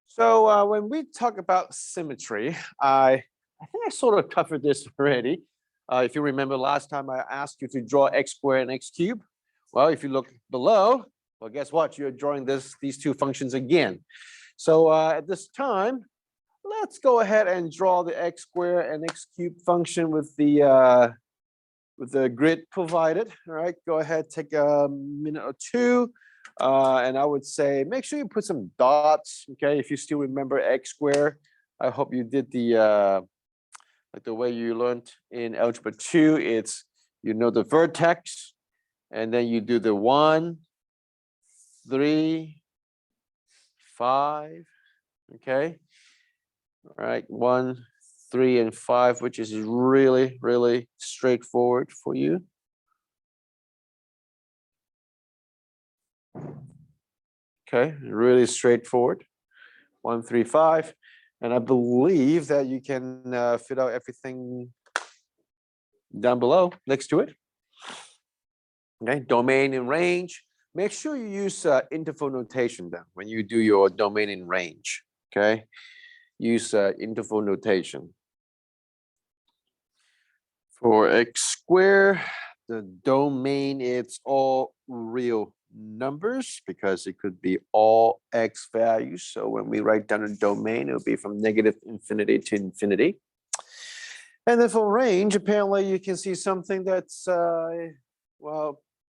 So when we talk about symmetry, I think I sort of covered this already. If you remember last time I asked you to draw x squared and x cubed. Well, if you look below, well, guess what? You're drawing these two functions again. So at this time, let's go ahead and draw the x squared and x cubed function with the grid provided. All right, go ahead, take a minute or two. And I would say make sure you put some dots. Okay, if you still remember x squared, I hope you did the like the way you learned in algebra 2. It's the vertex, and then you do the 1, 3, 5. Okay, all right, 1, 3, and 5, which is really straightforward for you. Okay, really straightforward. 1, 3, 5. And I believe that you can fit out everything down below next to it. Okay, domain and range. Make sure you use interval notation then when you do your domain and range. Okay, use interval notation. For x squared, the domain, it's all real numbers because it could be all x values. So when we write down a domain, it'll be from -infinity to infinity. And then for range, apparently you can see something that's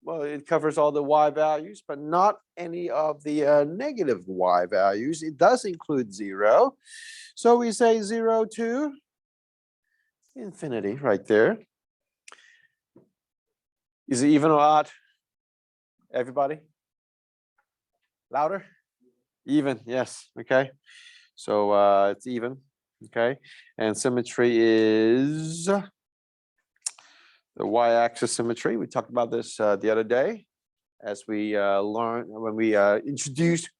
well, it covers all the y values, but not any of the negative y values. It does include 0. So we say 0 to infinity right there. Is it even or odd? Everybody? Louder? Even, yes. Okay. So it's even. Okay. And symmetry is the y-axis symmetry. We talked about this the other day as we learned when we introduced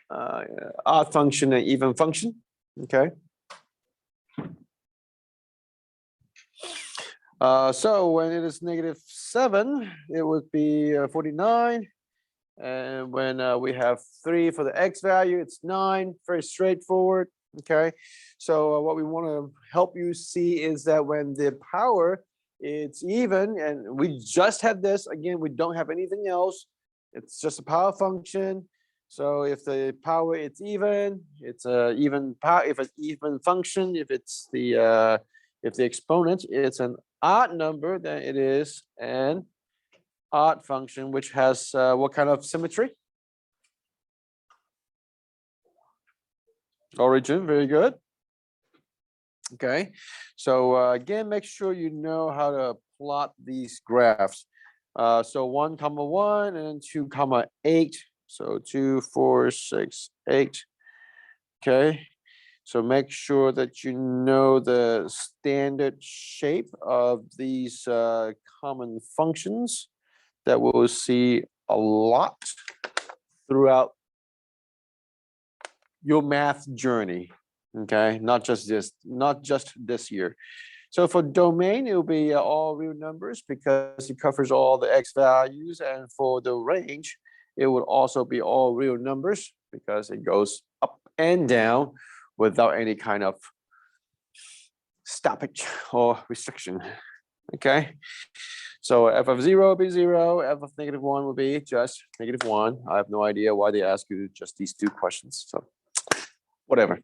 odd function and even function. Okay. So when it is -7, it would be 49. And when we have 3 for the x value, it's 9. Very straightforward. Okay. So what we want to help you see is that when the power, it's even, and we just had this, again, we don't have anything else. It's just a power function. So if the power, it's even, it's a even power. If it's even function, if the exponent, it's an odd number, then it is an odd function, which has what kind of symmetry? Origin, very good. Okay, so again, make sure you know how to plot these graphs. So 1, 1, and 2, 8. So 2, 4, 6, 8. Okay, so make sure that you know the standard shape of these common functions that we'll see a lot throughout your math journey. Okay, not just this year. So for domain, it will be all real numbers because it covers all the x values, and for the range, it would also be all real numbers because it goes up and down without any kind of stoppage or restriction. Okay, so f of 0 will be 0, f of -1 will be just -1. I have no idea why they ask you just these two questions, so whatever.